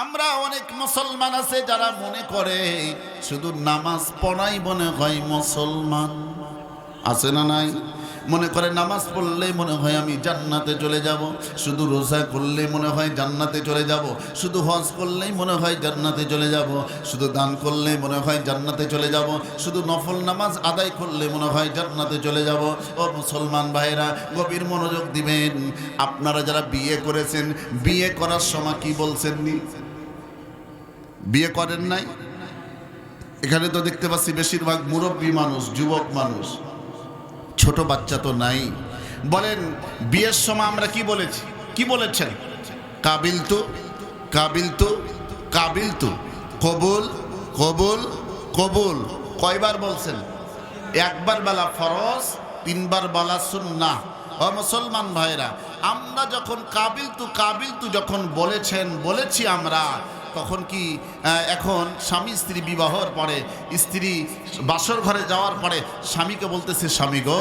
আমরা অনেক মুসলমান আছে যারা মনে করে শুধু নামাজ পড়াই মনে হয় মুসলমান, আছে না নাই? মনে করে নামাজ পড়লে মনে হয় আমি জান্নাতে চলে যাব, শুধু রোজা করলে মনে হয় জান্নাতে চলে যাব, শুধু হজ করলেই মনে হয় জান্নাতে চলে যাব, শুধু দান করলে মনে হয় জান্নাতে চলে যাব, শুধু নফল নামাজ আদায় করলে মনে হয় জান্নাতে চলে যাব। ও মুসলমান ভাইরা, গভীর মনোযোগ দিবেন। আপনারা যারা বিয়ে করেছেন, বিয়ে করার সময় কি বলছেন? বিয়ে করেন নাই? এখানে তো দেখতে পাচ্ছি বেশিরভাগ মুরব্বী মানুষ, যুবক মানুষ, ছোট বাচ্চা তো নাই। বলেন বিয়ের সময় আমরা কি বলেছি? কি বলেছেন? কাবিল তু কাবিল তু কাবিল তু, কবুল কবুল কবুল। কয়বার বলছেন? একবার বলা ফরজ, তিনবার বলা সুন্নাহ। ও মুসলমান ভাইরা, আমরা যখন কাবিল তু যখন বলেছি আমরা, তখন কি এখন স্বামী স্ত্রী বিবাহর পরে, স্ত্রী বাসর ঘরে যাওয়ার পরে স্বামীকে বলতেছে, স্বামী গো,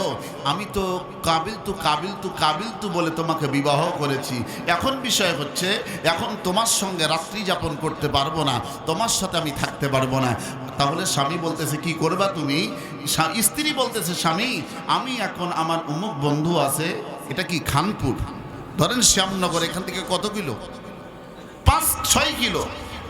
আমি তো কাবিল তু বলে তোমাকে বিবাহ করেছি, এখন বিষয় হচ্ছে এখন তোমার সঙ্গে রাত্রি যাপন করতে পারবো না, তোমার সাথে আমি থাকতে পারবো না। তাহলে স্বামী বলতেছে কি করবা তুমি? স্ত্রী বলতেছে, স্বামী আমি এখন আমার অমুক বন্ধু আছে, এটা কি খানপুর, ধরেন শ্যামনগর, এখান থেকে কত কিলো? 5-6 কিলো।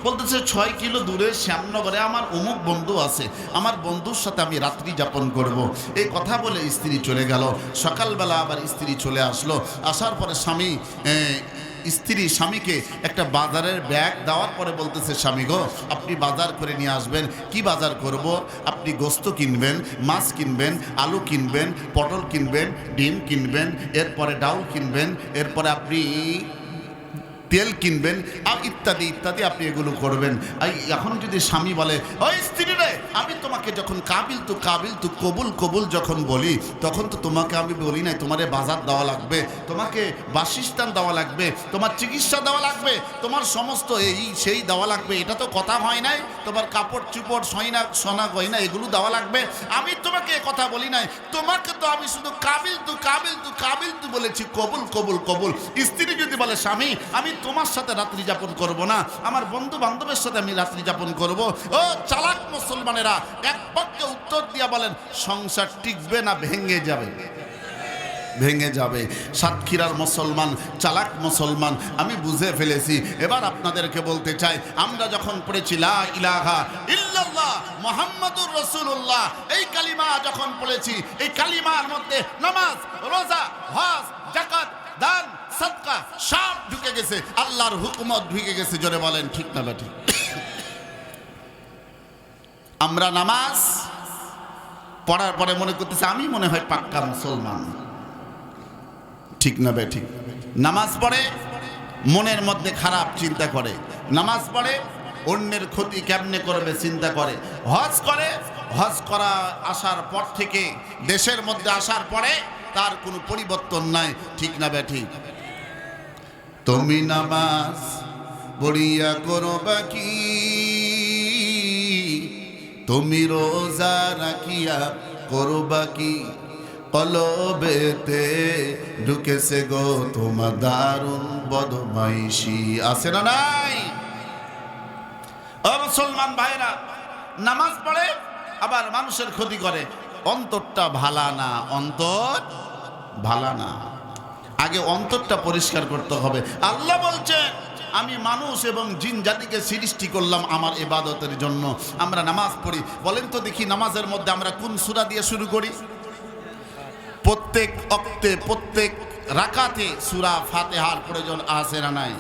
বলতেছে 6 কিলো দূরে শ্যামনগরে আমার অমুক বন্ধু আছে, আমার বন্ধুর সাথে আমি রাত্রি যাপন করব। এই কথা বলে স্ত্রী চলে গেল। সকালবেলা আবার স্ত্রী চলে আসলো। আসার পরে স্বামীকে একটা বাজারের ব্যাগ দেওয়ার পরে বলতেছে, স্বামী গো, আপনি বাজার করে নিয়ে আসবেন। কি বাজার করব? আপনি গোস্ত কিনবেন, মাছ কিনবেন, আলু কিনবেন, পটল কিনবেন, ডিম কিনবেন, এরপরে ডাউল কিনবেন, এরপরে আপনি তেল কিনবেন, আর ইত্যাদি ইত্যাদি আপনি এগুলো করবেন। এখন যদি স্বামী বলে, ওই স্ত্রী রে, আমি তোমাকে যখন কাবিল তু কবুল যখন বলি, তখন তো তোমাকে আমি বলি নাই তোমারে বাজার দেওয়া লাগবে, তোমাকে বাসস্থান দেওয়া লাগবে, তোমার চিকিৎসা দেওয়া লাগবে, তোমার সমস্ত এই সেই দেওয়া লাগবে, এটা তো কথা হয় নাই। তোমার কাপড় চুপড় সোনা গয়না এগুলো দেওয়া লাগবে, আমি তোমাকে কথা বলি নাই। তোমাকে তো আমি শুধু কাবিল তু বলেছি, কবুল। স্ত্রী যদি বলে, স্বামী আমি তোমার সাথে রাত্রি যাপন করব না, আমার বন্ধু বান্ধবের সাথে আমি রাত্রি যাপন করব। ও চালাক মুসলমানেরা এক বাক্যে উত্তর দিয়া বলেন, সংসার টিকবে না ভেঙে যাবে? ভেঙে যাবে। সাতক্ষীরার মুসলমান, চালাক মুসলমান, আমি বুঝে ফেলেছি। এবার আপনাদেরকে বলতে চাই, আমরা যখন পড়েছি লা ইলাহা ইল্লাল্লাহ মুহাম্মাদুর রাসূলুল্লাহ, এই কালিমা যখন পড়েছি, এই কালিমার মধ্যে নামাজ, রোজা, হজ, যাকাত, দান, সাদকা সব ঢুকে গেছে, আল্লাহর হুকুমত ঢুকে গেছে। জোরে বলেন ঠিক না বেঠিক? আমরা নামাজ পড়ার পরে মনে করতেছি আমি মনে হয় পাক্কা মুসলমান, ঠিক না বেঠিক? নামাজ পড়ে মনের মধ্যে খারাপ চিন্তা করে, নামাজ পড়ে অন্যের ক্ষতি কেমনে করবে চিন্তা করে, হজ করে, হজ করা আসার পর থেকে দেশের মধ্যে আসার পরে তার কোনো পরিবর্তন নাই, ঠিক না বেঠিক? তুমি নামাজ পড়িয়া করবা কি, তুমি রোজা রাখিয়া করবা কি, কলবেতে ঢুকেছে গো তোমার দারুণ বদমাইশি, আছে না নাই? ও মুসলমান ভাইরা, নামাজ পড়ে আবার মানুষের ক্ষতি করে, অন্তরটা ভালা না, অন্তর ভালা না। আগে অন্তরটা পরিষ্কার করতে হবে। আল্লাহ বলছেন, আমি মানুষ এবং জিন জাতিকে সৃষ্টি করলাম আমার ইবাদতের জন্য। আমরা নামাজ পড়ি, বলেন তো দেখি নামাজের মধ্যে আমরা কোন সূরা দিয়ে শুরু করি? প্রত্যেক ওয়াক্তে, প্রত্যেক রাকাতে সূরা ফাতিহার প্রয়োজন আছে না নাই?